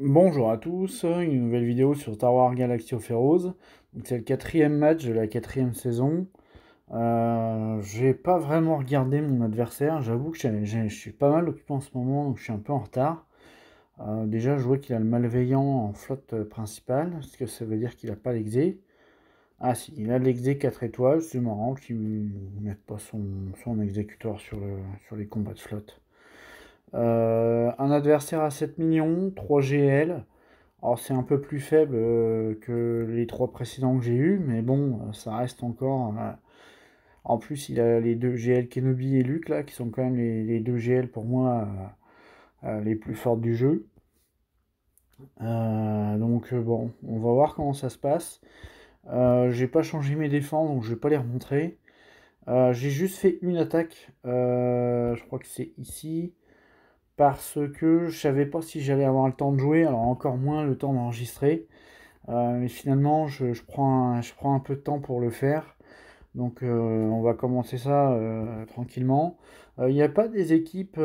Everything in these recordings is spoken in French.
Bonjour à tous, une nouvelle vidéo sur Star Wars Galaxy of Heroes. C'est le quatrième match de la quatrième saison. J'ai pas vraiment regardé mon adversaire, j'avoue que je suis pas mal occupé en ce moment, donc je suis un peu en retard. Déjà, je vois qu'il a le malveillant en flotte principale, ce que ça veut dire qu'il a pas l'exé. Ah si, il a l'exé 4 étoiles, c'est marrant qu'il ne mette pas son exécuteur sur les combats de flotte. Un adversaire à 7 millions, 3 GL. Alors c'est un peu plus faible que les trois précédents que j'ai eus, mais bon, ça reste encore. En plus, il a les deux GL Kenobi et Luke là, qui sont quand même les deux GL pour moi les plus fortes du jeu. Donc bon, on va voir comment ça se passe. J'ai pas changé mes défenses, donc je vais pas les remontrer. J'ai juste fait une attaque, je crois que c'est ici, parce que je savais pas si j'allais avoir le temps de jouer, alors encore moins le temps d'enregistrer. Mais finalement, je prends un peu de temps pour le faire. Donc on va commencer ça tranquillement. Il n'y a pas des équipes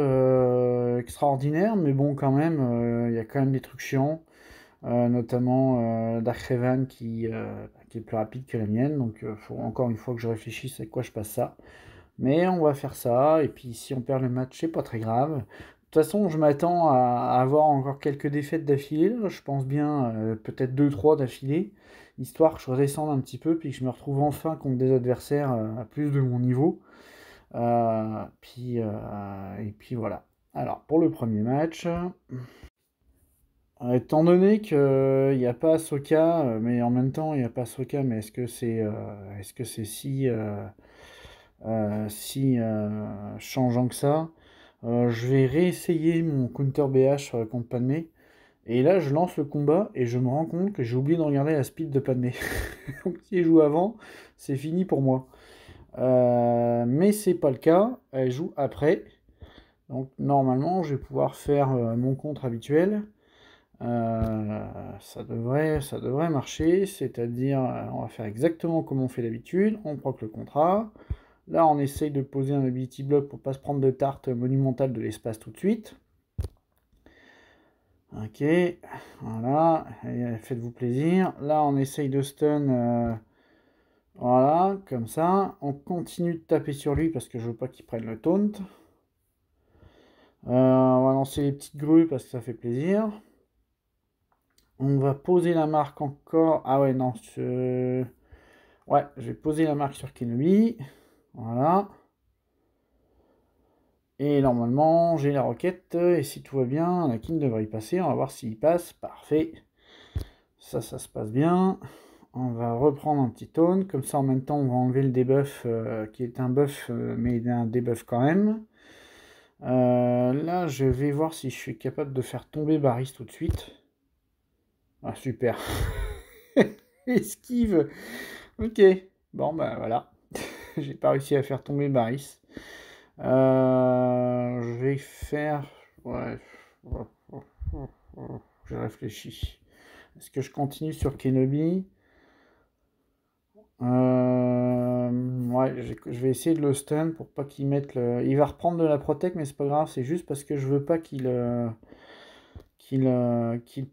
extraordinaires, mais bon quand même, il y a quand même des trucs chiants. Notamment Dark Revan qui est plus rapide que la mienne. Donc il faut encore une fois que je réfléchisse à quoi je passe ça. Mais on va faire ça, et puis si on perd le match, c'est pas très grave. De toute façon, je m'attends à avoir encore quelques défaites d'affilée, là. Je pense bien peut-être deux trois d'affilée, histoire que je redescende un petit peu, puis que je me retrouve enfin contre des adversaires à plus de mon niveau. Et puis voilà. Alors, pour le premier match, étant donné qu'il n'y a pas Ahsoka, mais en même temps, il n'y a pas Ahsoka, mais est-ce que c'est si changeant que ça? Je vais réessayer mon counter BH contre Padmé. Et là, je lance le combat et je me rends compte que j'ai oublié de regarder la speed de Padmé. Donc, si elle joue avant, c'est fini pour moi. Mais c'est pas le cas. Elle joue après. Donc, normalement, je vais pouvoir faire mon contre habituel. Ça devrait marcher. C'est-à-dire, on va faire exactement comme on fait d'habitude. On proc le contrat. Là, on essaye de poser un ability block pour pas se prendre de tarte monumentale de l'espace tout de suite. Ok, voilà, faites-vous plaisir. Là, on essaye de stun, voilà, comme ça. On continue de taper sur lui parce que je veux pas qu'il prenne le taunt. On va lancer les petites grues parce que ça fait plaisir. On va poser la marque encore. Ah ouais, non, ouais, je vais poser la marque sur Kenobi. Voilà. Et normalement, j'ai la roquette, et si tout va bien, Anakin devrait y passer. On va voir s'il passe. Parfait. Ça se passe bien. On va reprendre un petit taunt. Comme ça, en même temps, on va enlever le debuff, qui est un buff, mais un debuff quand même. Là, je vais voir si je suis capable de faire tomber Barris tout de suite. Ah, super. Esquive. Ok. Bon, bah voilà. J'ai pas réussi à faire tomber Barris. Je vais faire. Ouais. Je réfléchis. Est-ce que je continue sur Kenobi? Ouais, je vais essayer de le stun pour pas qu'il mette le. Il va reprendre de la protect, mais c'est pas grave, c'est juste parce que je veux pas qu'il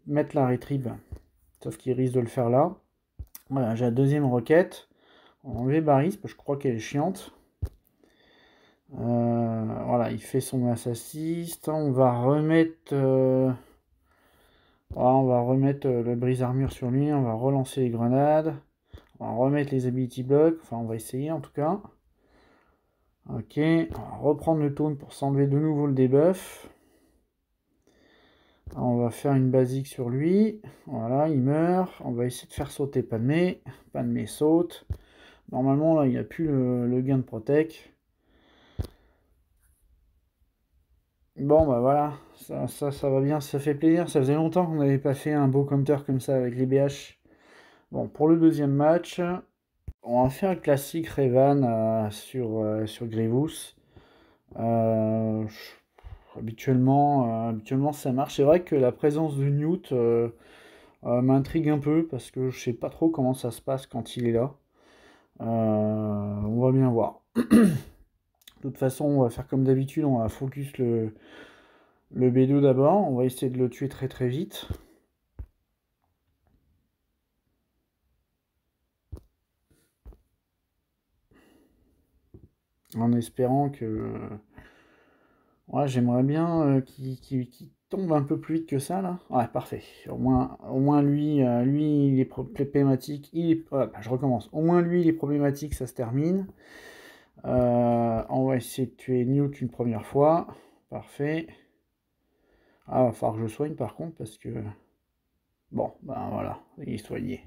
mette la retrieve. Sauf qu'il risque de le faire là. Voilà, j'ai la deuxième requête. On va enlever Barris, parce que je crois qu'elle est chiante. Voilà, il fait son assist. On va remettre. Voilà, on va remettre le brise-armure sur lui. On va relancer les grenades. On va remettre les ability blocks. Enfin, on va essayer en tout cas. Ok, on va reprendre le taunt pour s'enlever de nouveau le debuff. On va faire une basique sur lui. Voilà, il meurt. On va essayer de faire sauter Padmé. Padmé saute. Normalement, là, il n'y a plus le gain de protect. Bon, bah voilà, ça va bien, ça fait plaisir. Ça faisait longtemps qu'on n'avait pas fait un beau counter comme ça avec les BH. Bon, pour le deuxième match, on va faire le classique Revan sur Grievous. Euh, habituellement, ça marche. C'est vrai que la présence de Newt m'intrigue un peu parce que je sais pas trop comment ça se passe quand il est là. On va bien voir. De toute façon, on va faire comme d'habitude, on va focus le B2 d'abord. On va essayer de le tuer très très vite. en espérant que... Ouais, j'aimerais bien qu'il tombe un peu plus vite que ça, là. Ouais, parfait. Au moins lui, il est problématique. Ouais, bah, je recommence. Au moins lui, il est problématique, ça se termine. On va essayer de tuer Newt une première fois. Parfait. Ah, va falloir que je soigne par contre, parce que... Bon, ben voilà, il est soigné.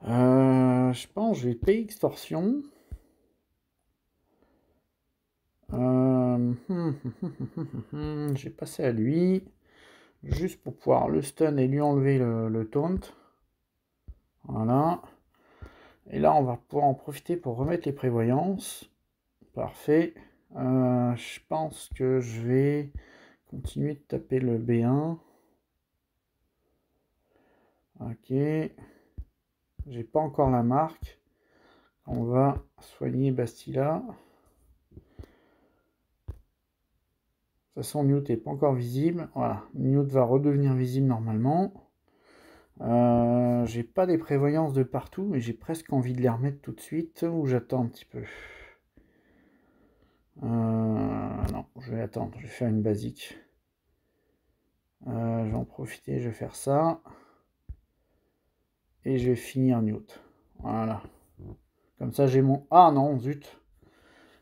Je pense que je vais payer extorsion. Je vais passer à lui. Juste pour pouvoir le stun et lui enlever le taunt. Voilà. Et là, on va pouvoir en profiter pour remettre les prévoyances. Parfait. Je pense que je vais continuer de taper le B1. Ok. J'ai pas encore la marque. On va soigner Bastila. De toute façon, Newt n'est pas encore visible. Voilà, Newt va redevenir visible normalement. J'ai pas des prévoyances de partout, mais j'ai presque envie de les remettre tout de suite, ou j'attends un petit peu. Non, je vais attendre, je vais faire une basique. Je vais en profiter, je vais faire ça. Et je vais finir Newt. Voilà. Comme ça, j'ai mon... Ah non, zut.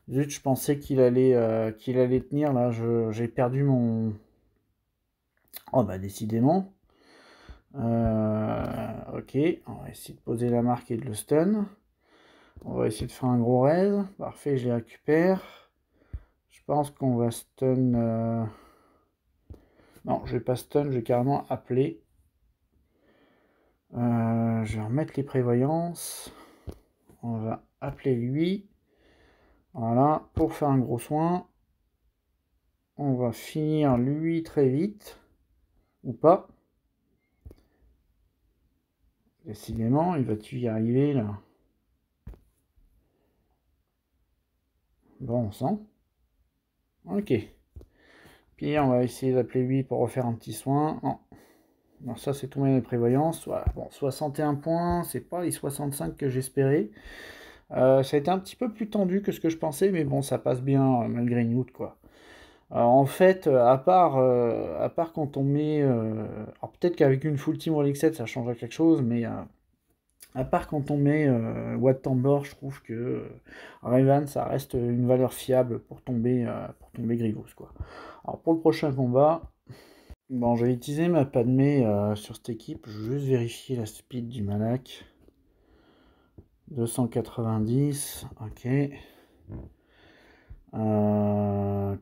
Zut, je pensais qu'il allait tenir, là. J'ai perdu mon... Oh bah décidément. Ok, on va essayer de poser la marque et de le stun. On va essayer de faire un gros raise. Parfait, je les récupère. Je pense qu'on va stun... Non, je vais pas stun, je vais carrément appeler. Je vais remettre les prévoyances. On va appeler lui. Voilà, pour faire un gros soin. On va finir lui très vite. Ou pas. Décidément, il va-tu y arriver là? Bon sang. Ok. Puis on va essayer d'appeler lui pour refaire un petit soin. Non. Non, ça c'est tout mes prévoyances. Voilà. Bon, 61 points, c'est pas les 65 que j'espérais. Ça a été un petit peu plus tendu que ce que je pensais, mais bon, ça passe bien malgré Newt, quoi. En fait, à part quand on met... alors peut-être qu'avec une full team Rolex 7, ça changerait quelque chose, mais à part quand on met Watt Tambor, je trouve que Revan, ça reste une valeur fiable pour tomber Grievous, quoi. Alors pour le prochain combat, bon, je vais utiliser ma Padmé sur cette équipe. Je vais juste vérifier la speed du Malak. 290, ok.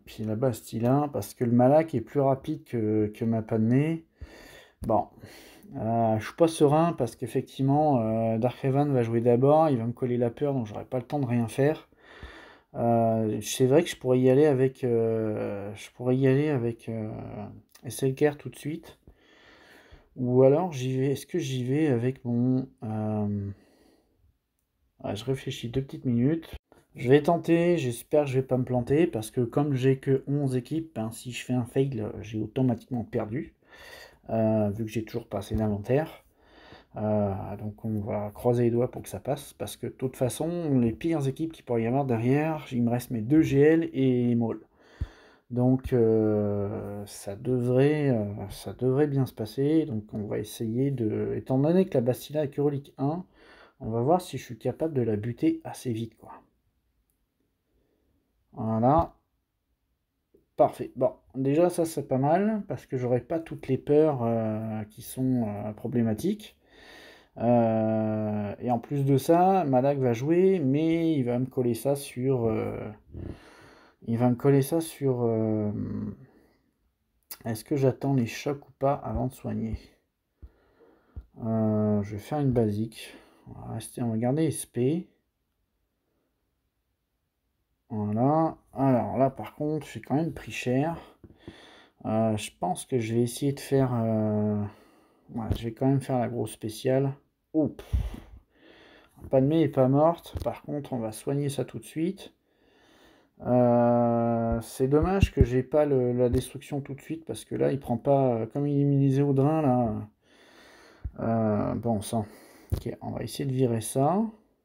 Puis la Bastila, parce que le Malak est plus rapide que ma Padmé. Bon, je suis pas serein parce qu'effectivement, Darkhaven va jouer d'abord, il va me coller la peur, donc j'aurai pas le temps de rien faire. C'est vrai que je pourrais y aller avec, SLKR tout de suite. Ou alors j'y vais. Est-ce que j'y vais avec mon... je réfléchis 2 petites minutes. Je vais tenter, j'espère que je vais pas me planter, parce que comme j'ai que 11 équipes, ben, si je fais un fail, j'ai automatiquement perdu, vu que j'ai toujours pas assez d'inventaire. Donc on va croiser les doigts pour que ça passe, parce que de toute façon, les pires équipes qu'il pourrait y avoir derrière, il me reste mes 2 GL et Maul. Donc ça devrait bien se passer. Donc on va essayer de... Étant donné que la Bastila est que relique 1, on va voir si je suis capable de la buter assez vite, quoi. Voilà. Parfait. Bon, déjà ça c'est pas mal, parce que j'aurai pas toutes les peurs qui sont problématiques. Et en plus de ça, Malak va jouer, mais il va me coller ça sur... Est-ce que j'attends les chocs ou pas avant de soigner? Je vais faire une basique. On va garder SP. Voilà. Alors là, par contre, j'ai quand même pris cher. Je pense que je vais essayer de faire... Ouais, je vais quand même faire la grosse spéciale. Oh, Padmé est pas morte. Par contre, on va soigner ça tout de suite. C'est dommage que j'ai pas la destruction tout de suite, parce que là, il prend pas... Comme il est immunisé au drain, là... bon sang. Ok, on va essayer de virer ça.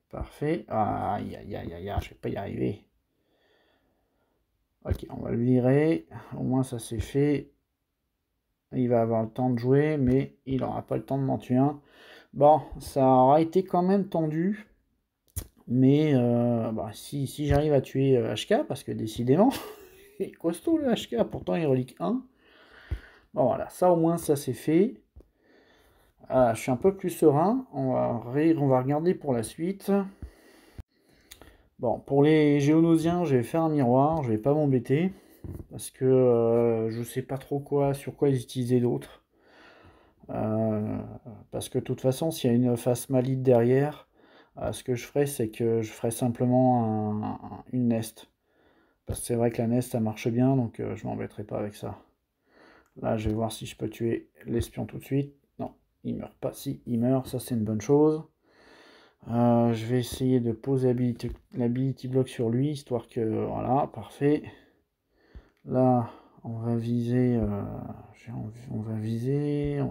Parfait. Aïe, aïe, aïe, aïe, je vais pas y arriver. Ok, on va le virer. Au moins ça c'est fait. Il va avoir le temps de jouer, mais il n'aura pas le temps de m'en tuer un. Bon, ça aura été quand même tendu. Mais bah, si j'arrive à tuer HK, parce que décidément, il est costaud le HK, pourtant il relique 1. Bon voilà, ça au moins ça c'est fait. Ah, je suis un peu plus serein. On va regarder pour la suite. Bon, pour les géonosiens, je vais faire un miroir, je vais pas m'embêter. Parce que je sais pas trop sur quoi les utiliser d'autres. Euh, Parce que de toute façon, s'il y a une face malide derrière, ce que je ferai, c'est que je ferai simplement une nest. Parce que c'est vrai que la nest, ça marche bien, donc je m'embêterai pas avec ça. Là, je vais voir si je peux tuer l'espion tout de suite. Non, il meurt pas. Si, il meurt, ça c'est une bonne chose. Je vais essayer de poser l'ability block sur lui, histoire que... Voilà, parfait. Là, on va viser... on va viser...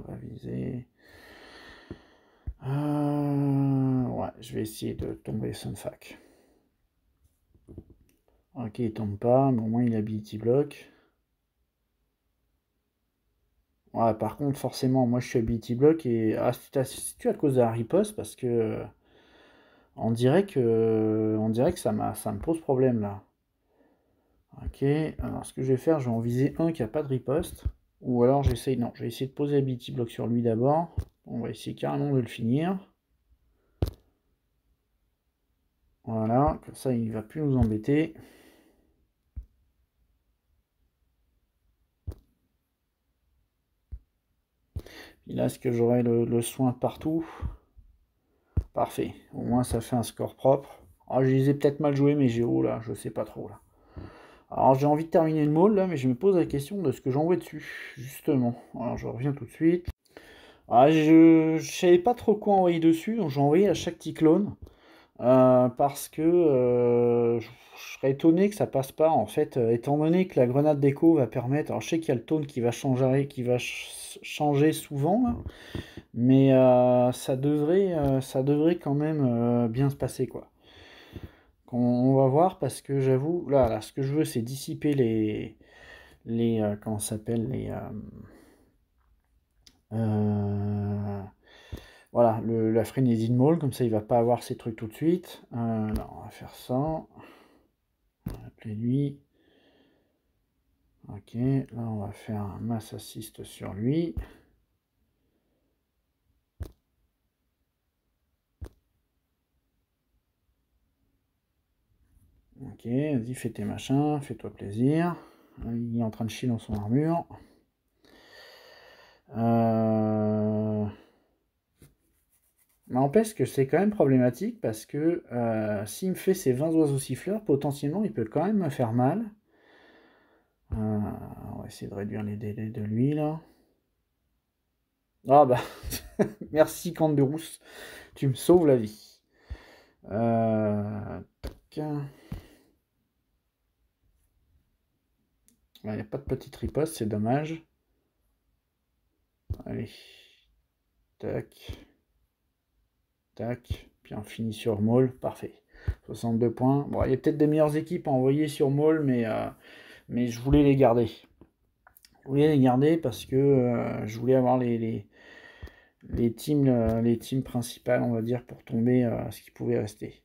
Ouais, je vais essayer de tomber Sunfac. Ok, il tombe pas, mais au moins il a ability block. Ouais, par contre, forcément, moi je suis ability block et... Ah, si tu à cause de la riposte, parce que... On dirait que ça me pose problème là. Ok, alors ce que je vais faire, je vais en viser un qui a pas de riposte. Ou alors j'essaye, non, je vais essayer de poser ability block sur lui d'abord. On va essayer carrément de le finir. Voilà, comme ça il va plus nous embêter. Et là, est-ce que j'aurai le soin partout? Parfait, au moins ça fait un score propre. Ah, je les ai peut-être mal joués mes géos là, je sais pas trop là. Alors j'ai envie de terminer le maul là, mais je me pose la question de ce que j'envoie dessus, justement. Alors je reviens tout de suite. Ah, je savais pas trop quoi envoyer dessus, donc j'ai envoyé à chaque petit clone. Parce que je serais étonné que ça passe pas en fait, étant donné que la grenade d'écho va permettre. Alors je sais qu'il y a le tone qui va changer souvent là, mais ça devrait quand même bien se passer quoi. On va voir parce que j'avoue, là, ce que je veux c'est dissiper comment ça s'appelle euh, voilà, la frénésie de Maul, comme ça il va pas avoir ces trucs tout de suite. Là, on va faire ça. On va appeler lui. Ok, là on va faire un mass assist sur lui. Ok, vas-y, fais tes machins, fais-toi plaisir. Il est en train de chier dans son armure. N'empêche que c'est quand même problématique parce que s'il me fait ses 20 oiseaux siffleurs, potentiellement il peut quand même me faire mal. On va essayer de réduire les délais de lui là. Ah bah, merci Canberous, tu me sauves la vie. Tac. Il n'y a pas de petite riposte, c'est dommage. Allez. Tac. Tac. Puis on finit sur Maul. Parfait. 62 points. Bon, il y a peut-être des meilleures équipes à envoyer sur Maul, mais je voulais les garder. Je voulais les garder parce que je voulais avoir les teams principales, on va dire, pour tomber ce qui pouvait rester.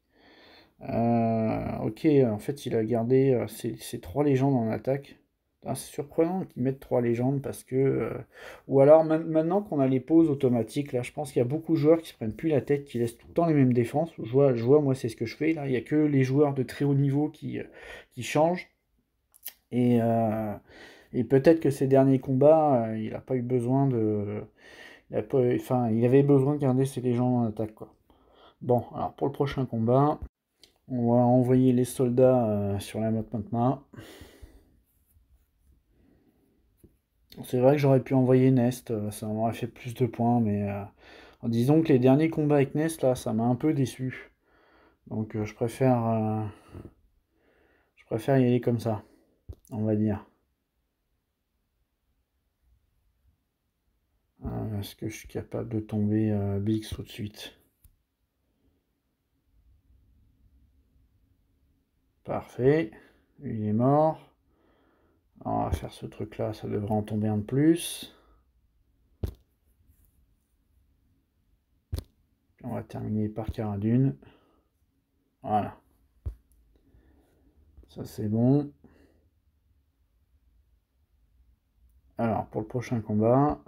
Ok, en fait, il a gardé ses 3 légendes en attaque. Ah, c'est surprenant qu'ils mettent 3 légendes parce que... ou alors, maintenant qu'on a les pauses automatiques, là, je pense qu'il y a beaucoup de joueurs qui se prennent plus la tête, qui laissent tout le temps les mêmes défenses. Je vois moi, c'est ce que je fais, là. Il n'y a que les joueurs de très haut niveau qui changent. Et, euh, et peut-être que ces derniers combats, il n'a pas eu besoin de... enfin, il avait besoin de garder ses légendes en attaque, quoi. Bon, alors pour le prochain combat... On va envoyer les soldats sur la map maintenant. C'est vrai que j'aurais pu envoyer Nest, ça m'aurait fait plus de points, mais disons que les derniers combats avec Nest, là, ça m'a un peu déçu. Donc je préfère y aller comme ça, on va dire. Est-ce que je suis capable de tomber Bix tout de suite? Parfait, il est mort. Alors, on va faire ce truc-là, ça devrait en tomber un de plus. On va terminer par Caradune. Voilà. Ça, c'est bon. Alors, pour le prochain combat,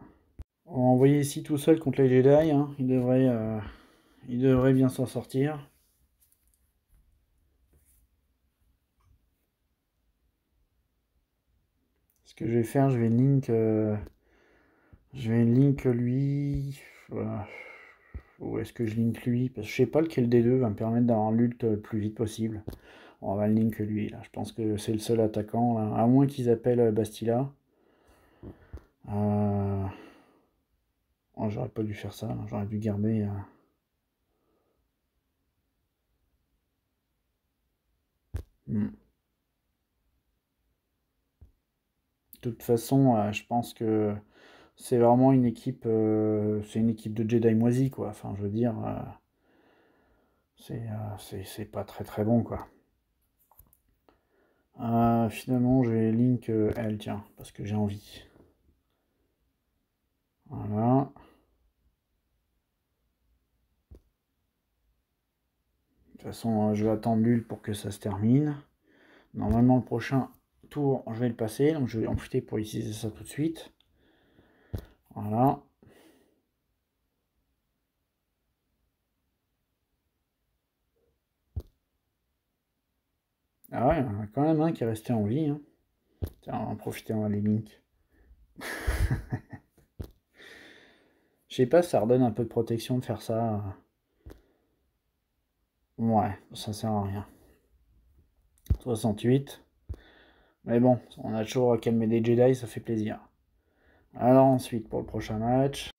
on va envoyer ici tout seul contre les Jedi. Hein. Il devrait bien s'en sortir. Ce que je vais faire, je vais link lui. Voilà. Où est-ce que je link lui? Parce que je sais pas lequel des deux va me permettre d'avoir l'ult le plus vite possible. On va le link lui là. Je pense que c'est le seul attaquant là. À moins qu'ils appellent Bastila. Oh, j'aurais pas dû faire ça. J'aurais dû garder. De toute façon, je pense que c'est vraiment une équipe. C'est une équipe de Jedi moisi quoi. Enfin, je veux dire. C'est pas très très bon quoi. Finalement, je vais link elle, tiens, parce que j'ai envie. Voilà. De toute façon, je vais attendre l'ul pour que ça se termine. Normalement, le prochain tour, je vais le passer, donc je vais en profiter pour utiliser ça tout de suite. Voilà. Ah ouais, il y en a quand même un qui est resté en vie. Hein. Tiens, on va en profiter, on va les link. Je sais pas, ça redonne un peu de protection de faire ça. Ouais, ça sert à rien. 68. Mais bon, on a toujours calmé des Jedi, ça fait plaisir. Alors ensuite, pour le prochain match,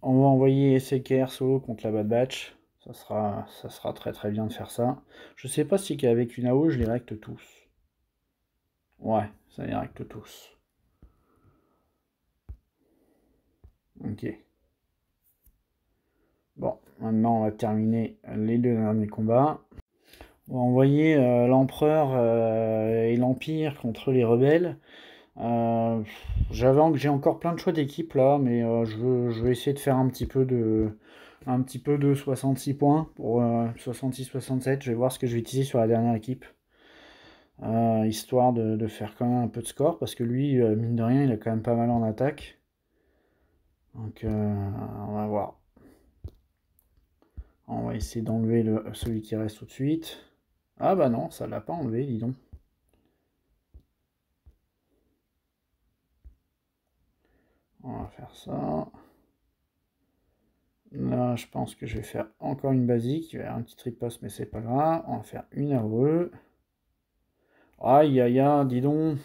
on va envoyer SKR solo contre la Bad Batch. Ça sera très très bien de faire ça. Je sais pas si qu'avec une AO, je les recte tous. Ouais, ça les recte tous. Ok. Bon, maintenant on va terminer les deux derniers combats. On va envoyer l'Empereur et l'Empire contre les rebelles. J'ai encore plein de choix d'équipe là, mais je vais essayer de faire un petit peu de 66 points pour 66-67. Je vais voir ce que je vais utiliser sur la dernière équipe. Histoire de faire quand même un peu de score, parce que lui, mine de rien, il a quand même pas mal en attaque. Donc on va voir. On va essayer d'enlever celui qui reste tout de suite. Ah bah non, ça l'a pas enlevé, dis donc. On va faire ça. Là, je pense que je vais faire encore une basique. Il va y avoir un petit riposte, mais c'est pas grave. On va faire une AOE. Aïe aïe aïe, dis donc.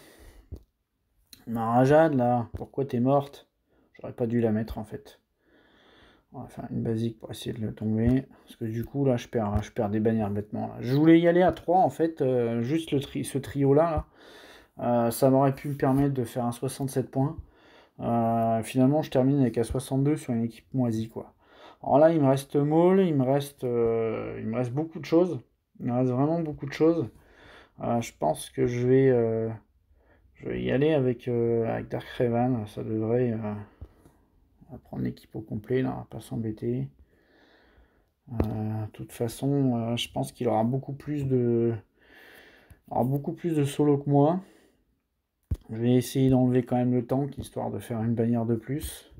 Ma rajade là, pourquoi t'es morte? J'aurais pas dû la mettre en fait. On va faire une basique pour essayer de le tomber. Parce que du coup là je perds des bannières bêtement. Là. Je voulais y aller à 3 en fait. Juste ce trio là. Ça m'aurait pu me permettre de faire un 67 points. Finalement je termine avec un 62 sur une équipe moisie quoi. Alors là il me reste Maul, il me reste beaucoup de choses. Il me reste vraiment beaucoup de choses. Je pense que je vais y aller avec Dark Revan. Ça devrait prendre l'équipe au complet, là, on va pas s'embêter. De toute façon, je pense qu'il aura beaucoup plus de solo que moi. Je vais essayer d'enlever quand même le tank, histoire de faire une bannière de plus.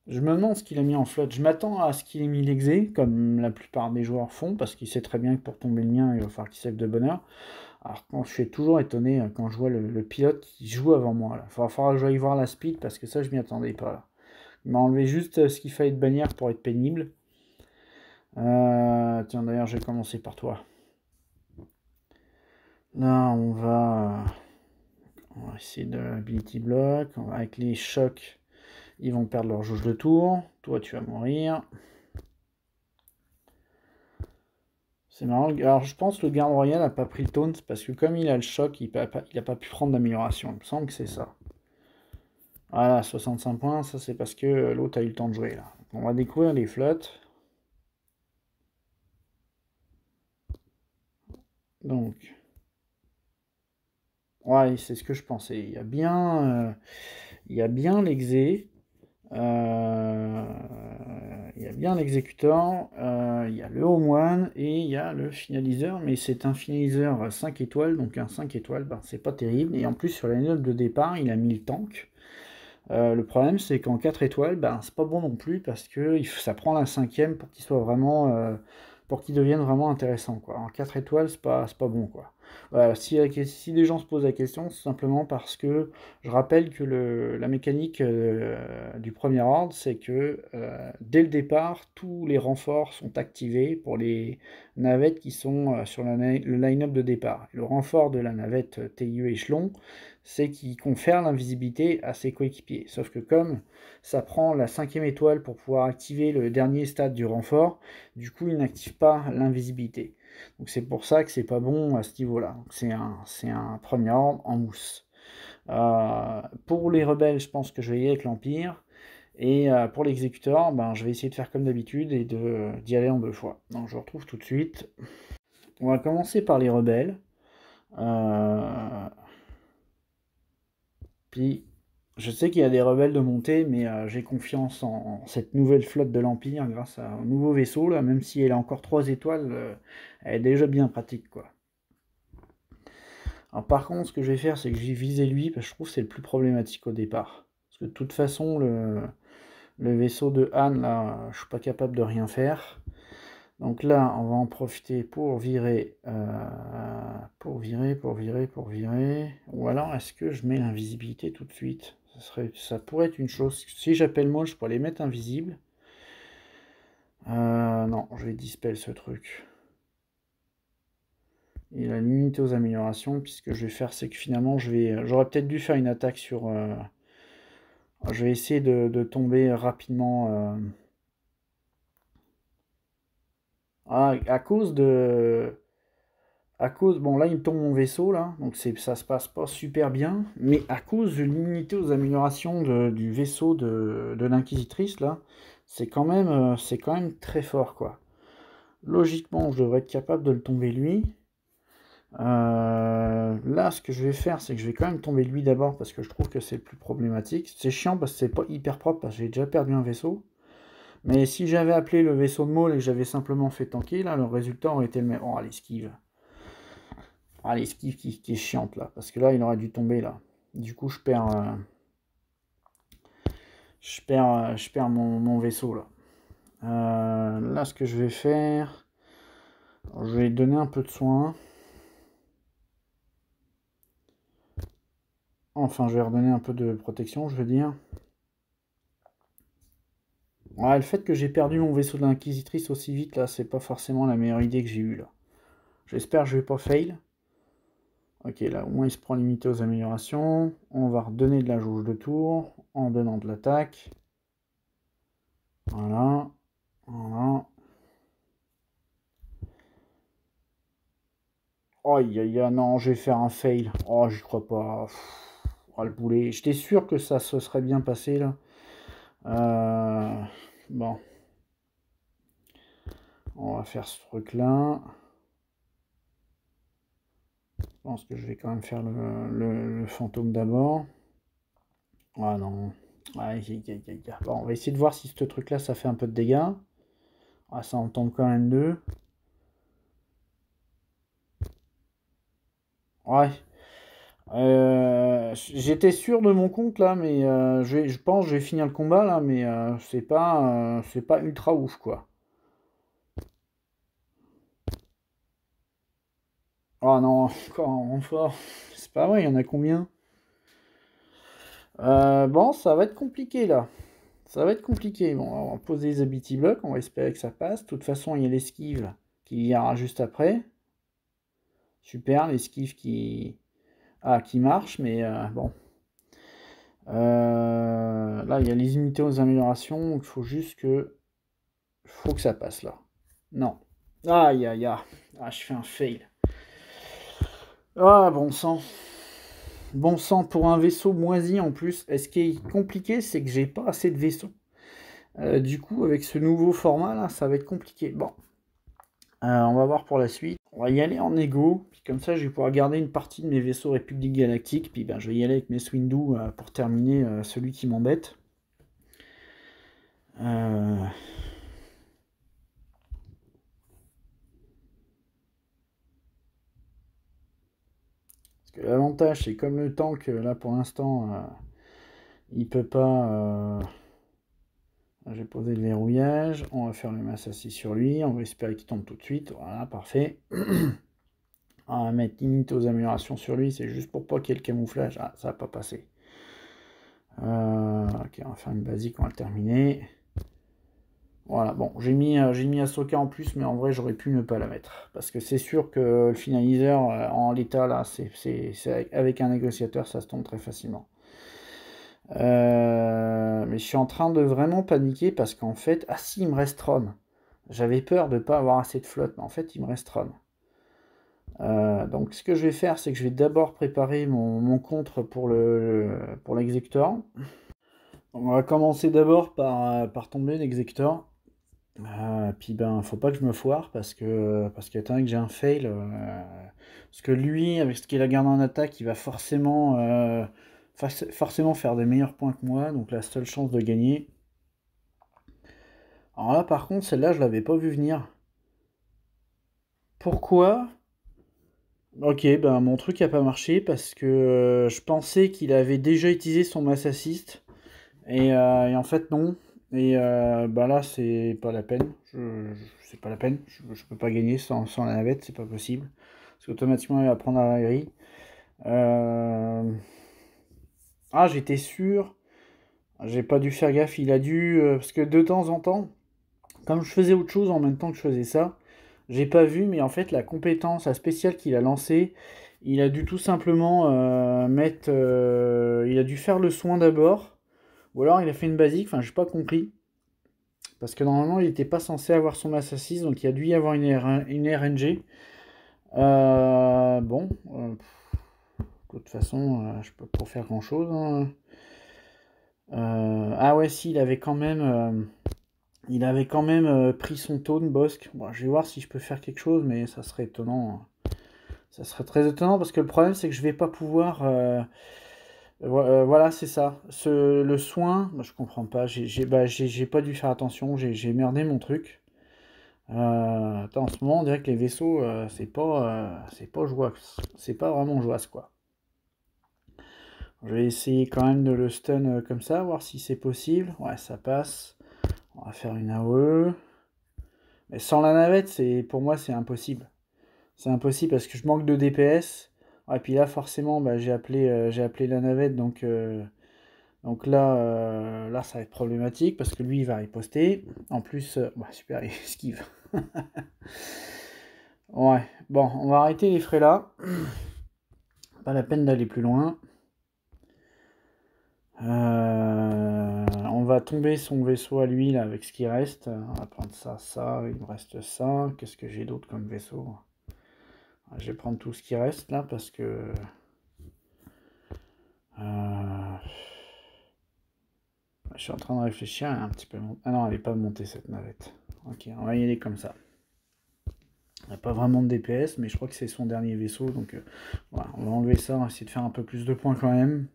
Je me demande ce qu'il a mis en flotte. Je m'attends à ce qu'il ait mis l'exé, comme la plupart des joueurs font, parce qu'il sait très bien que pour tomber le mien, il va falloir qu'il save de bonne heure. Alors quand je suis toujours étonné quand je vois le pilote qui joue avant moi. Là. Il va falloir que j'aille voir la speed, parce que ça, je m'y attendais pas. Là. Il m'a enlevé juste ce qu'il fallait de bannière pour être pénible. Tiens, d'ailleurs, je vais commencer par toi. Là, on va essayer de l'ability block. Avec les chocs, ils vont perdre leur jauge de tour. Toi, tu vas mourir. C'est marrant. Alors, je pense que le garde royal n'a pas pris le taunt parce que comme il a le choc, il n'a pas pu prendre d'amélioration. Il me semble que c'est ça. Voilà, 65 points. Ça, c'est parce que l'autre a eu le temps de jouer. Là. On va découvrir les flottes. Donc, ouais, c'est ce que je pensais. Il y a bien l'exé. Il y a bien l'exécuteur, il y a le home one et il y a le finaliseur, mais c'est un finaliseur 5 étoiles, donc un 5 étoiles, ben, c'est pas terrible. Et en plus, sur la note de départ, il a mis le tank. Le problème, c'est qu'en 4 étoiles, ben, c'est pas bon non plus parce que ça prend la 5e pour qu'il soit vraiment, pour qu'il devienne vraiment intéressant, quoi. En 4 étoiles, c'est pas bon, quoi. Voilà, si les gens se posent la question, c'est simplement parce que je rappelle que la mécanique du premier ordre, c'est que dès le départ, tous les renforts sont activés pour les navettes qui sont sur le line-up de départ. Le renfort de la navette TIE échelon, c'est qu'il confère l'invisibilité à ses coéquipiers. Sauf que comme ça prend la 5e étoile pour pouvoir activer le dernier stade du renfort, du coup il n'active pas l'invisibilité. Donc c'est pour ça que c'est pas bon à ce niveau-là. C'est un premier ordre en mousse. Pour les rebelles, je pense que je vais y aller avec l'Empire. Et pour l'exécuteur, ben, je vais essayer de faire comme d'habitude et d'y aller en 2 fois. Donc je vous retrouve tout de suite. On va commencer par les rebelles. Puis je sais qu'il y a des rebelles de montée, mais j'ai confiance en cette nouvelle flotte de l'Empire grâce à un nouveau vaisseau, là, même si elle a encore 3 étoiles, elle est déjà bien pratique, quoi. Alors par contre, ce que je vais faire, c'est que j'ai visé lui, parce que je trouve que c'est le plus problématique au départ. Parce que de toute façon, le vaisseau de Han, là, je suis pas capable de rien faire. Donc là, on va en profiter pour virer, pour virer. Ou alors, est-ce que je mets l'invisibilité tout de suite? Ça pourrait être une chose. Si j'appelle moi, je pourrais les mettre invisibles. Non, je vais dispel ce truc. Et la limiter aux améliorations, puisque je vais faire, c'est que finalement, j'aurais peut-être dû faire une attaque sur... je vais essayer de tomber rapidement... à cause de... Bon là il me tombe mon vaisseau là, donc ça se passe pas super bien, mais à cause de l'immunité aux améliorations du vaisseau de l'Inquisitrice là, c'est quand même très fort quoi. Logiquement je devrais être capable de le tomber lui. Là ce que je vais faire c'est que je vais quand même tomber lui d'abord parce que je trouve que c'est le plus problématique. C'est chiant parce que c'est pas hyper propre parce que j'ai déjà perdu un vaisseau. Mais si j'avais appelé le vaisseau de Maul et que j'avais simplement fait tanker, là le résultat aurait été le même. Oh l'esquive. Ah, l'esquive qui est chiante là, parce que là il aurait dû tomber là. Du coup je perds mon vaisseau là. Là ce que je vais faire, je vais donner un peu de soin. Enfin je vais redonner un peu de protection je veux dire. Ouais, le fait que j'ai perdu mon vaisseau de l'inquisitrice aussi vite là, c'est pas forcément la meilleure idée que j'ai eue là. J'espère que je vais pas fail. Ok, là au moins il se prend limité aux améliorations. On va redonner de la jauge de tour en donnant de l'attaque. Voilà. Voilà. Oh, non, je vais faire un fail. Oh, j'y crois pas. Oh, le boulet. J'étais sûr que ça se serait bien passé là. Bon. On va faire ce truc là. Je pense que je vais quand même faire le fantôme d'abord. Ah non. Bon, on va essayer de voir si ce truc là ça fait un peu de dégâts. Ah, ça en tombe quand même deux. Ouais. J'étais sûr de mon compte là, mais je pense que je vais finir le combat là, mais c'est pas ultra ouf quoi. Oh non, encore un renfort. C'est pas vrai, il y en a combien? Bon, ça va être compliqué là. Ça va être compliqué. Bon, on va poser les ability blocks, on va espérer que ça passe. De toute façon, il y a l'esquive qui ira juste après. Super, l'esquive qui marche, mais bon. Là, il y a les unités aux améliorations, donc il faut juste que... Faut que ça passe là. Non. Aïe, aïe, aïe. Ah, je fais un fail. Ah, bon sang. Bon sang, pour un vaisseau moisi en plus. Et ce qui est compliqué, c'est que j'ai pas assez de vaisseaux. Du coup, avec ce nouveau format là, ça va être compliqué. Bon. On va voir pour la suite. On va y aller en égo, puis comme ça je vais pouvoir garder une partie de mes vaisseaux République Galactique, puis ben, je vais y aller avec mes Windu pour terminer celui qui m'embête. Parce que l'avantage c'est comme le tank, là pour l'instant, il peut pas... J'ai posé le verrouillage, on va faire le masse assis sur lui, on va espérer qu'il tombe tout de suite, voilà, parfait. On va mettre limite aux améliorations sur lui, c'est juste pour pas qu'il y ait le camouflage. Ah, ça va pas passer. Ok, on va faire une basique, on va le terminer. Voilà, bon, j'ai mis Ahsoka en plus, mais en vrai, j'aurais pu ne pas la mettre. Parce que c'est sûr que le finaliseur, en l'état, là, avec un négociateur, ça se tombe très facilement. Mais je suis en train de vraiment paniquer parce qu'en fait... Ah si, il me reste Tron. J'avais peur de ne pas avoir assez de flotte, mais en fait, il me reste Tron. Donc ce que je vais faire, c'est que je vais d'abord préparer mon contre pour l'exécuteur. On va commencer d'abord par tomber l'exécuteur. Puis ben, faut pas que je me foire parce qu'il y a que j'ai un fail. Parce que lui, avec ce qu'il a gardé en attaque, il va forcément faire des meilleurs points que moi. Donc la seule chance de gagner. Alors là, par contre, celle-là, je l'avais pas vu venir. Pourquoi? Ok, ben mon truc a pas marché parce que je pensais qu'il avait déjà utilisé son Mass Assist et en fait non. Et bah là c'est pas la peine. C'est pas la peine. Je peux pas gagner sans la navette, c'est pas possible. Parce qu'automatiquement il va prendre à la grille. Ah j'étais sûr. J'ai pas dû faire gaffe. Il a dû parce que de temps en temps, comme je faisais autre chose en même temps que je faisais ça, j'ai pas vu, mais en fait, la compétence, la spéciale qu'il a lancée, il a dû tout simplement il a dû faire le soin d'abord, ou alors il a fait une basique, enfin, j'ai pas compris. Parce que normalement, il n'était pas censé avoir son Mass Assist, donc il a dû y avoir une RNG. Bon, de toute façon, je peux pas faire grand chose, hein. Ah ouais, si, il avait quand même pris son taunt, Bossk. Bon, je vais voir si je peux faire quelque chose, mais ça serait étonnant. Ça serait très étonnant parce que le problème, c'est que je vais pas pouvoir. Voilà, c'est ça. Le soin, bah, je comprends pas. J'ai pas dû faire attention. J'ai merdé mon truc. Attends, en ce moment, on dirait que les vaisseaux, c'est pas joyeux. C'est pas vraiment joyeux, quoi. Je vais essayer quand même de le stun comme ça, voir si c'est possible. Ouais, ça passe. On va faire une AOE. Mais sans la navette, pour moi, c'est impossible. C'est impossible parce que je manque de DPS. Et puis là, forcément, bah, j'ai appelé la navette, donc là, là, ça va être problématique parce que lui, il va riposter. En plus, bah, super, il esquive. Ouais, bon, on va arrêter les frais là. Pas la peine d'aller plus loin. On va tomber son vaisseau à lui là avec ce qui reste. On va prendre ça, il me reste ça. Qu'est-ce que j'ai d'autre comme vaisseau? Je vais prendre tout ce qui reste là parce que... Je suis en train de réfléchir un petit peu. Ah non, elle n'est pas montée cette navette. Ok, on va y aller comme ça. Elle n'a pas vraiment de DPS, mais je crois que c'est son dernier vaisseau. Donc voilà, on va enlever ça. On va essayer de faire un peu plus de points quand même.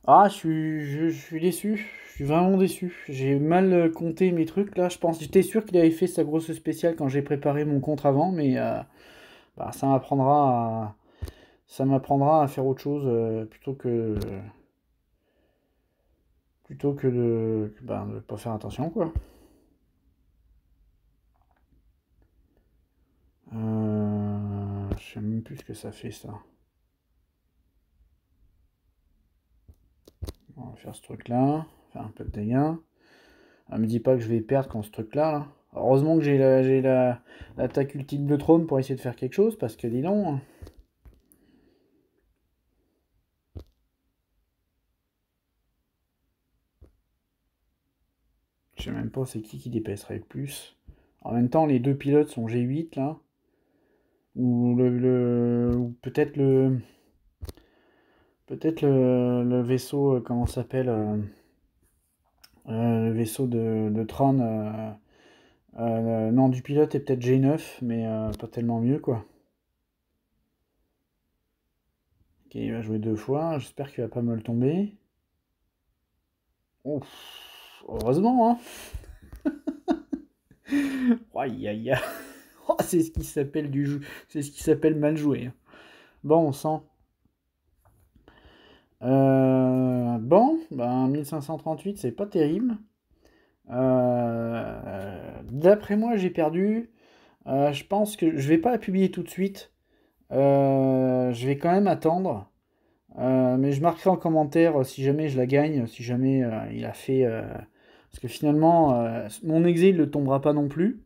Ah, je suis déçu. Je suis vraiment déçu. J'ai mal compté mes trucs là. J'étais sûr qu'il avait fait sa grosse spéciale quand j'ai préparé mon contre avant, mais bah, ça m'apprendra à faire autre chose plutôt que de ne pas faire attention quoi. Je sais même plus ce que ça fait ça. On va faire ce truc là, faire un peu de dégâts. Ah, me dis pas que je vais perdre quand ce truc là. Heureusement que j'ai l'attaque ultime de trône pour essayer de faire quelque chose, parce que dis donc. Je sais même pas c'est qui dépasserait le plus. En même temps, les deux pilotes sont G8 là. Ou ou peut-être le vaisseau, comment ça s'appelle le vaisseau de Tron Non, du pilote et peut-être G9, mais pas tellement mieux, quoi. Ok, il va jouer 2 fois. J'espère qu'il va pas me le tomber. Ouf, heureusement, hein. Aïe, aïe, aïe. Oh, c'est ce qui s'appelle du jeu. C'est ce qui s'appelle mal joué, hein. Bon, on sent. Bon, ben 1538, c'est pas terrible. D'après moi, j'ai perdu. Je pense que je vais pas la publier tout de suite. Je vais quand même attendre. Mais je marquerai en commentaire si jamais je la gagne, si jamais il a fait. Parce que finalement, mon exé, il ne tombera pas non plus.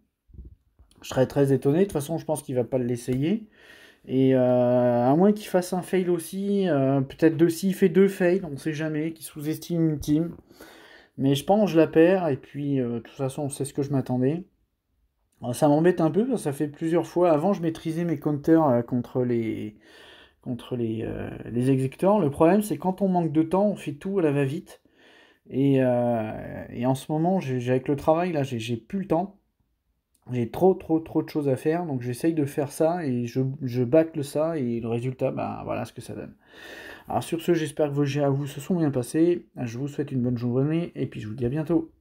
Je serais très étonné. De toute façon, je pense qu'il va pas l'essayer. Et à moins qu'il fasse un fail aussi, peut-être s'il fait 2 fails, on sait jamais, qu'il sous-estime une team. Mais je pense que je la perds, et puis de toute façon, c'est ce que je m'attendais. Alors, ça m'embête un peu, parce que ça fait plusieurs fois. Avant, je maîtrisais mes counters contre les exécuteurs. Le problème, c'est quand on manque de temps, on fait tout à la va-vite. Et en ce moment, avec le travail, là, j'ai plus le temps. J'ai trop, trop, trop de choses à faire, donc j'essaye de faire ça et je bâcle ça et le résultat, bah voilà ce que ça donne. Alors sur ce, j'espère que vos jets à vous se sont bien passés. Je vous souhaite une bonne journée et puis je vous dis à bientôt.